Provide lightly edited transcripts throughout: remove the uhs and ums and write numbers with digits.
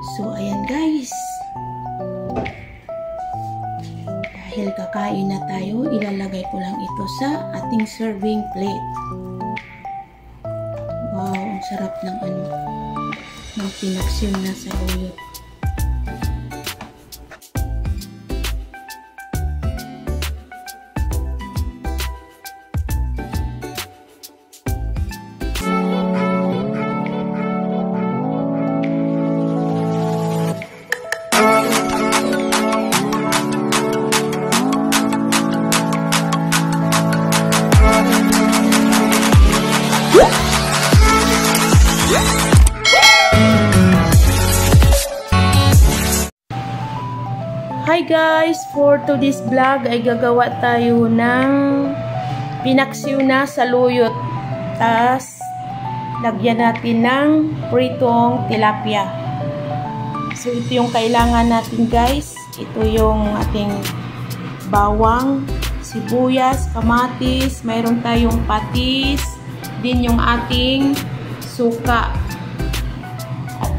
So, ayan guys. Dahil kakain na tayo, ilalagay ko lang ito sa ating serving plate. Wow, ang sarap ng ng pinaksyon na saluyot. Hi guys! For today's vlog ay gagawa tayo ng pinaksiw na saluyot. Tas lagyan natin ng pritong tilapia. So ito yung kailangan natin guys. Ito yung ating bawang, sibuyas, kamatis, mayroon tayong patis, din yung ating suka.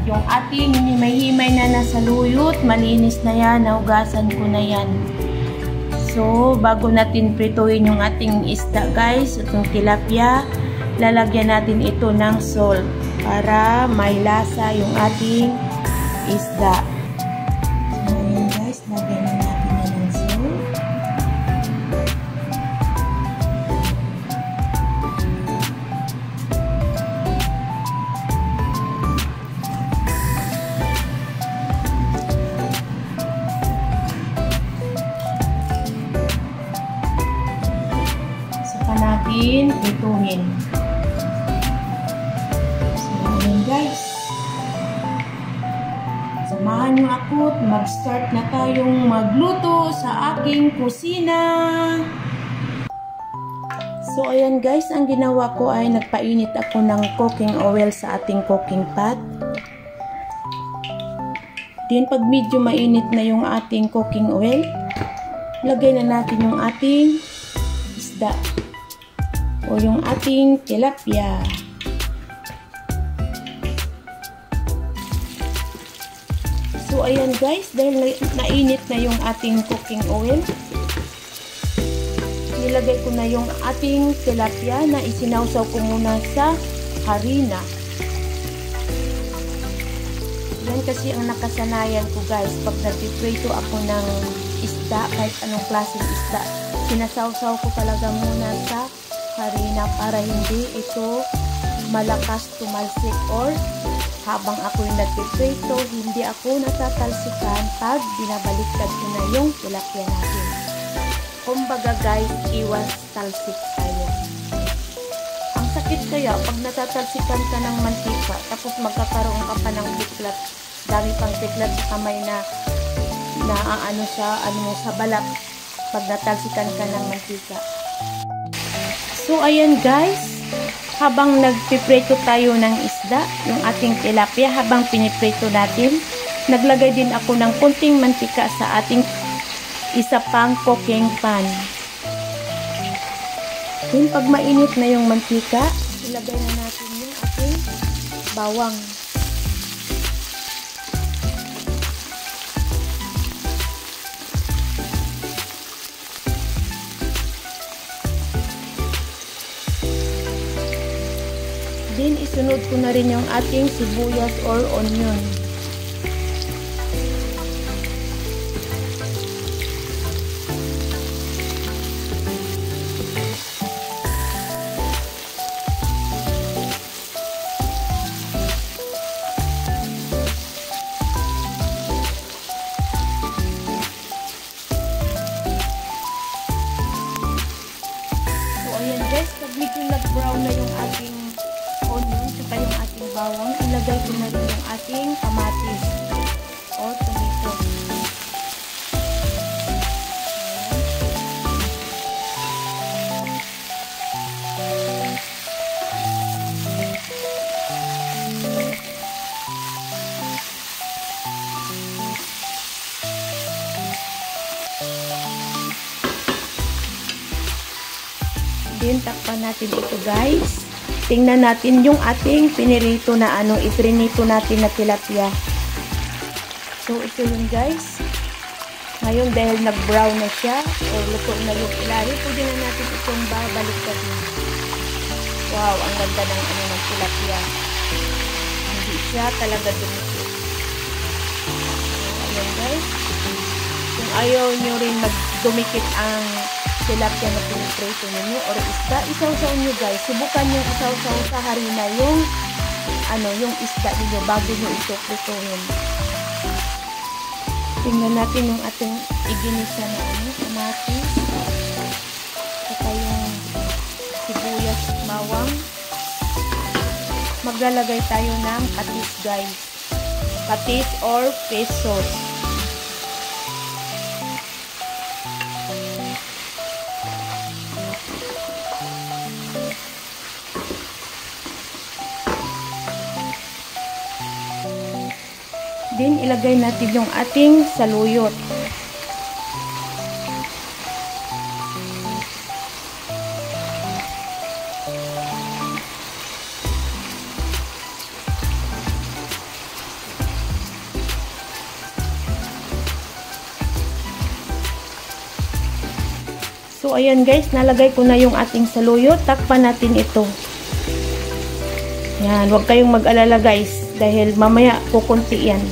Yung ating himay-himay na nasaluyot, malinis na yan, nahugasan ko na yan. So, bago natin prituhin yung ating isda guys, itong tilapia, lalagyan natin ito ng salt para may lasa yung ating isda. So, ayan guys, lagyan na natin yan ng salt. Natin prituhin. So, ayan guys. Samahan nyo ako at mag-start na tayong magluto sa aking kusina. So, ayan guys, ang ginawa ko ay nagpainit ako ng cooking oil sa ating cooking pot. Then, pag medyo mainit na yung ating cooking oil, lagay na natin yung ating isda o yung ating tilapia. So, ayan guys, dahil nainit na yung ating cooking oil, nilagay ko na yung ating tilapia na isinawsaw ko muna sa harina. Yan kasi ang nakasanayan ko guys, pag nagpiprito ako ng isda, kahit anong klaseng isda, sinasawsaw ko talaga muna sa harina para hindi ito malakas tumalsik, or habang ako'y nagpiprito, hindi ako natatalsikan pag binabaliktad ko na yung tilapia natin. Kumbaga guys, iwas talsik tayo. Ang sakit kaya pag natatalsikan ka ng mantika tapos magkakaroon ka pa ng tiklat, dami pang tiklat sa kamay na sa balat pag natalsikan ka ng mantika. So, ayan guys, habang nagpiprito tayo ng isda, yung ating tilapia, habang piniprito natin, naglagay din ako ng konting mantika sa ating isa pang cooking pan. Then, pag mainit na yung mantika, ilagay na natin yung ating bawang. Then, isunod ko na rin yung ating sibuyas or onion. So, ayan guys, pag medyo nag-brown na yung ating onion, saka yung ating bawang, ilagay ko na rin yung ating kamatis o tomato. Then, takpan natin ito guys. Tingnan natin yung ating pinirito na itrinito natin na tilapia. So, ito yun guys. Ngayon, dahil nag-brown na siya, o luto na yung ilalim, pwede na natin itong babalik-balik. Wow, ang ganda ng ng tilapia. Hindi siya talaga dumikit. So, ayan guys. Kung ayaw nyo rin magdumikit ang tilapia na piniprito ninyo or isda, isaw-saw nyo guys. Subukan nyo isaw-saw sa harina yung yung isda ninyo bago nyo ito prituhin. Tingnan natin yung ating iginisa na kamatis. Saka yung sibuyas, bawang. Maglalagay tayo ng patis guys. Patis or fish sauce. Then, ilagay natin yung ating saluyot. So, ayan guys, nalagay ko na yung ating saluyot. Takpan natin ito. Yan, huwag kayong mag-alala guys. Dahil mamaya kukunti yan.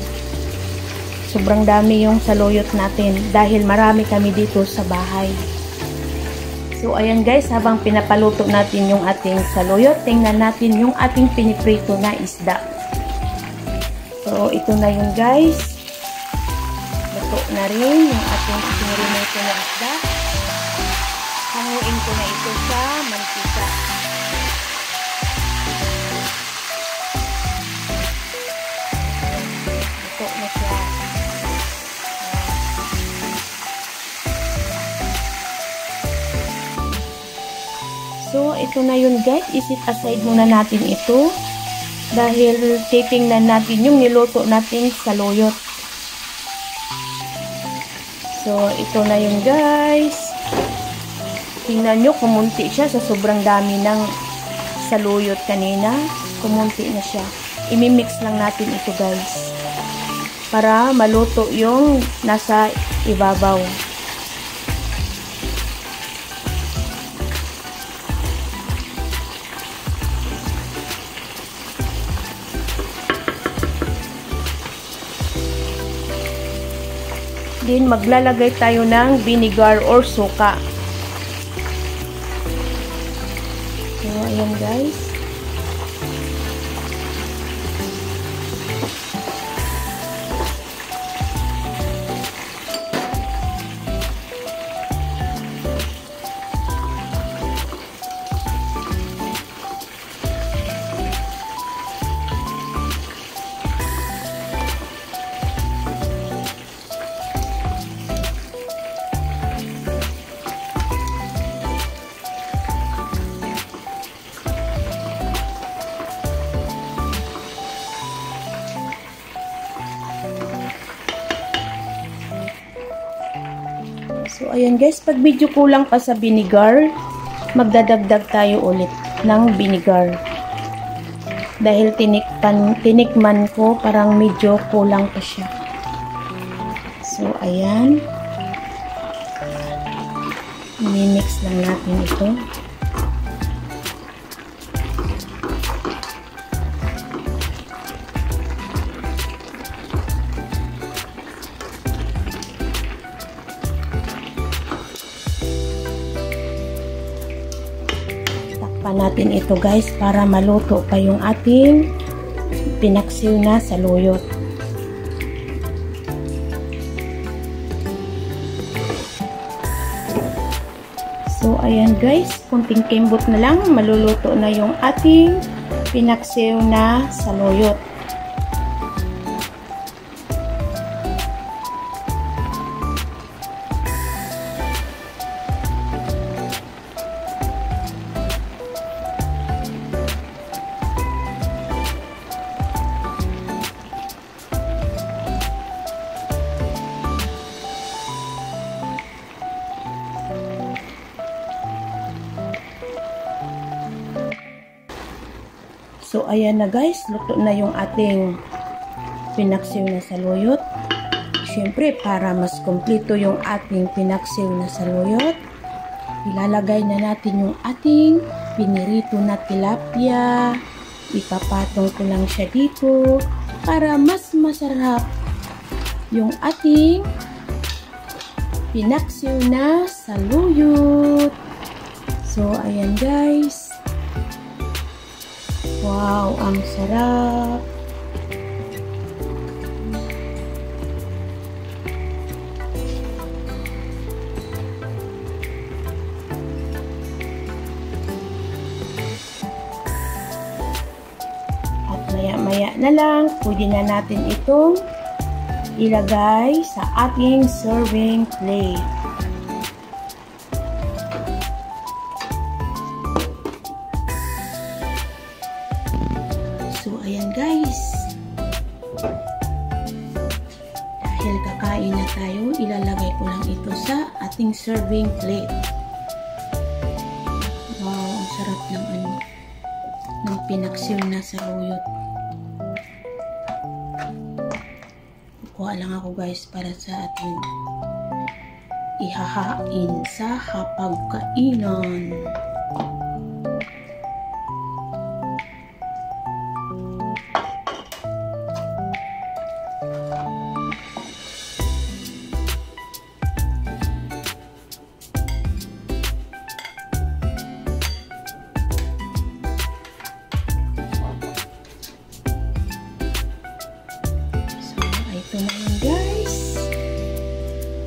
Sobrang dami yung saluyot natin dahil marami kami dito sa bahay. So ayan guys, habang pinapaluto natin yung ating saluyot, tingnan natin yung ating piniprito na isda. So ito na yun guys. Luto na rin yung ating pinirito na isda. Hanguin ko na ito sa mantika. Luto na siya. So, ito na yun guys. Isit aside muna natin ito. Dahil titingnan natin yung niluto natin saluyot. So, ito na yun guys. Tingnan nyo, kumunti siya sa sobrang dami ng saluyot kanina. Kumunti na siya. Imimix lang natin ito guys. Para maluto yung nasa ibabaw. Then, maglalagay tayo ng vinegar or suka. So, ayan guys. So, ayan guys, pag medyo kulang pa sa vinegar, magdadagdag tayo ulit ng vinegar. Dahil tinikman ko, parang medyo kulang pa siya. So, ayan. I-mix lang natin ito. Natin ito guys para maluto pa yung ating pinaksiw na saluyot. So ayan guys, kunting kimbot na lang, maluluto na yung ating pinaksiw na saluyot. So, ayan na guys. Luto na yung ating pinaksiw na saluyot. syempre, para mas kumpleto yung ating pinaksiw na saluyot, ilalagay na natin yung ating pinirito na tilapia. Ipapatong ko lang siya dito para mas masarap yung ating pinaksiw na saluyot. So, ayan guys. Wow, ang sarap. At maya-maya na lang, pwede na natin itong ilagay sa ating serving plate. So, ayan guys. Dahil kakain na tayo, ilalagay ko lang ito sa ating serving plate. Wow, ang sarap ng ng pinaksiw na saluyot. Kuha lang ako guys para sa ating ihahain sa hapagkainan. Ito na yun guys.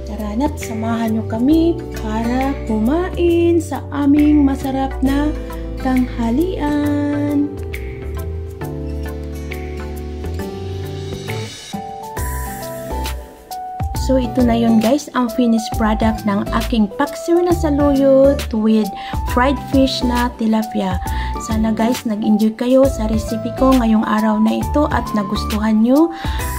Tara na't samahan nyo kami para kumain sa aming masarap na tanghalian. So ito na yun guys, ang finished product ng aking paksiw na saluyot with fried fish na tilapia. Sana guys, nag-enjoy kayo sa recipe ko ngayong araw na ito at nagustuhan nyo.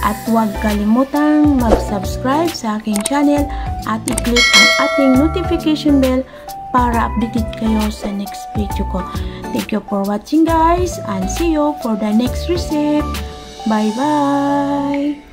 At huwag kalimutang mag-subscribe sa aking channel at i-click ang ating notification bell para updated kayo sa next video ko. Thank you for watching guys and see you for the next recipe. Bye bye!